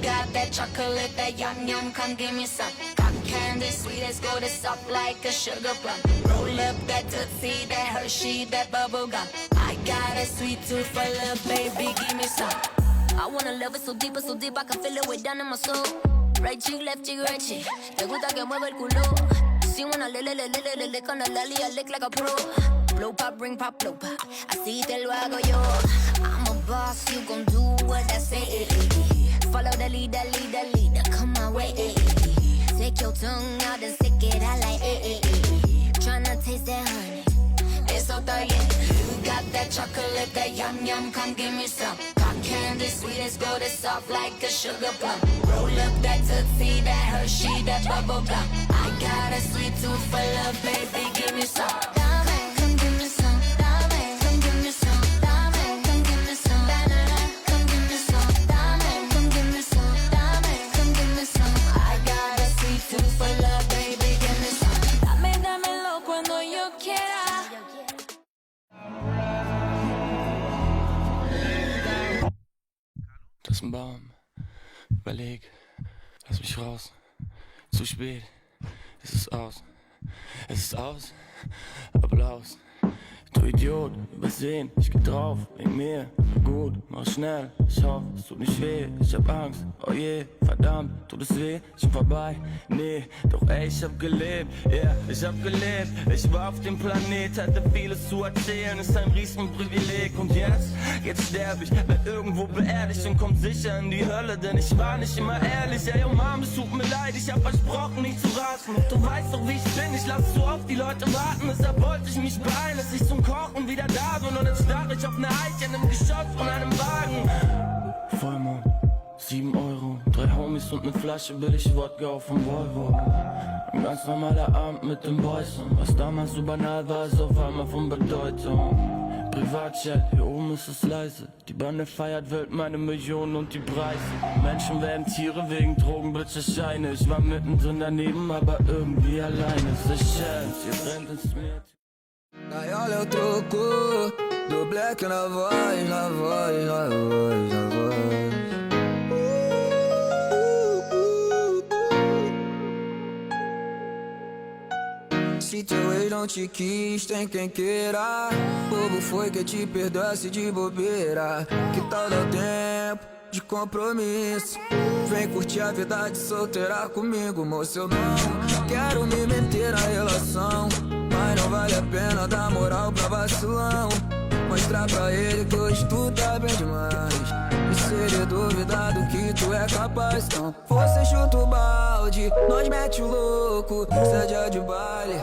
Got that chocolate, that yum yum, come give me some. Cotton candy, sweet as gold, it's soft like a sugar plum. Roll up that Tootsie, that Hershey, that bubble gum. I got a sweet tooth for love, baby, give me some. I wanna love it so deep I can feel it way down in my soul. Right cheek, left cheek, right cheek. Te gusta que mueva el culo. Si wanna lick on the lolly, I lick like a pro. Blow pop, ring pop, blow pop. Así te lo hago yo. I'm a boss, you gon' do what I say. Follow the leader, come my way. Take your tongue out and stick it out like Tryna taste that honey, it's so thuggin'. You got that chocolate, that yum yum, come give me some. Cotton candy, sweet as gold, it's soft like a sugar plum. Roll up that Tootsie, that Hershey, that bubble gum. I got a sweet tooth for love, baby, give me some. Dame, come give me some. Dame, come give me some. Dame, come give me some. Come give me some. Dame, come give me some. Dame, come give me some. I got a sweet tooth for love, baby, give me some. Dámelo cuando yo quiera. Das ist ein Baum. Überleg. Lass mich raus. Zu spät. Es ist aus. Es ist aus. Applaus. Du Idiot, übersehen, ich geh drauf, wegen mir, gut, mach schnell, ich hoffe, es tut nicht weh, ich hab Angst, oh je, verdammt, tut es weh, schon vorbei, nee, doch ey, ich hab gelebt, yeah, ich hab gelebt, ich war auf dem Planet, hatte vieles zu erzählen, ist ein Riesenprivileg und jetzt sterb ich, werd irgendwo beerdigt und komm sicher in die Hölle, denn ich war nicht immer ehrlich, ey, oh Mom, es tut mir leid, ich hab versprochen, nicht zu raten, du weißt doch, wie ich bin, ich lass zu oft die Leute warten, deshalb wollte ich mich beeilen, dass ich zum Kochen wieder da bin und jetzt starr ich auf eine Eiche in einem Geschoss von einem Wagen. Vollmond, 7 Euro, 3 Homies und 'ne Flasche billig Wodka auf dem Volvo. Ein ganz normaler Abend mit dem Boys und was damals so banal war, ist auf einmal von Bedeutung. Privatjet, hier oben ist es leise, die Bande feiert wild meine Millionen und die Preise. Menschen werden Tiere wegen Drogenblitze-Scheine, ich war mittendrin daneben, aber irgendwie alleine. Seychelles, ihr brennt ins Meer. Gaiola é o troco do black na voz, na voz, na voz, na voz. Se teu ex não te quis, tem quem queira. Bobo foi que te perdoasse de bobeira. Que tal dar tempo de compromisso? Vem curtir a vida de solteira comigo, moço, eu não quero me meter na relação, mas não vale a pena dar moral pra vacilão. Mostrar pra ele que hoje tu tá bem demais, e se ele duvidar do que tu é capaz, então você chuta o balde, nós mete o louco. Se é dia de baile,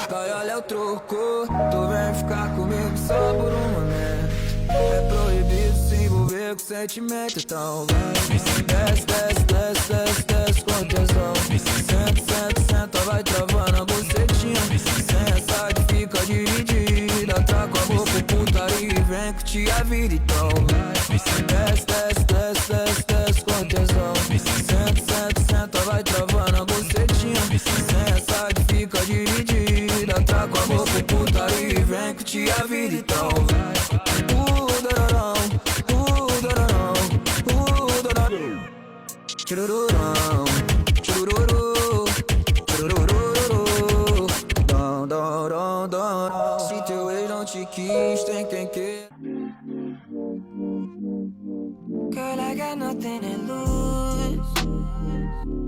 gaiola é o troco. Tu vem ficar comigo só por um momento. É proibido se envolver com sentimento, então vai. Desce, desce, desce, desce, desce com tesão. Senta, senta, senta, vai travando a bucetinha. Sem essa que fica dividida, tá com a boca putaria e vem curtir a vida, então vai. Desce, desce, desce, desce, desce com tesão. Senta, senta, senta, vai travando a bucetinha. Sem essa que fica dividida, tá com a boca putaria e vem curtir a vida, então vai. Churururão, churururu, churururu, dom, dom, dom, dom. Se teu ex não te quis, tem quem quer. Girl, I got nothing to lose.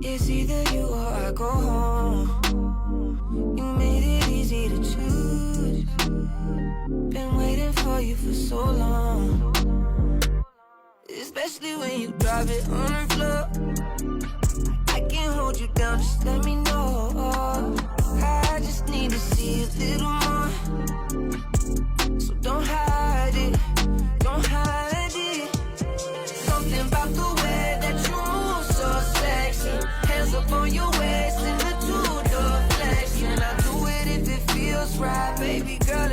It's either you or I go home. You made it easy to choose. Been waiting for you for so long. Especially when you drive it on the floor. I can hold you down, just let me know. I just need to see a little more. So don't hide it, don't hide it. Something about the way that you move so sexy. Hands up on your waist in the two-door flex. And I do it if it feels right, baby girl.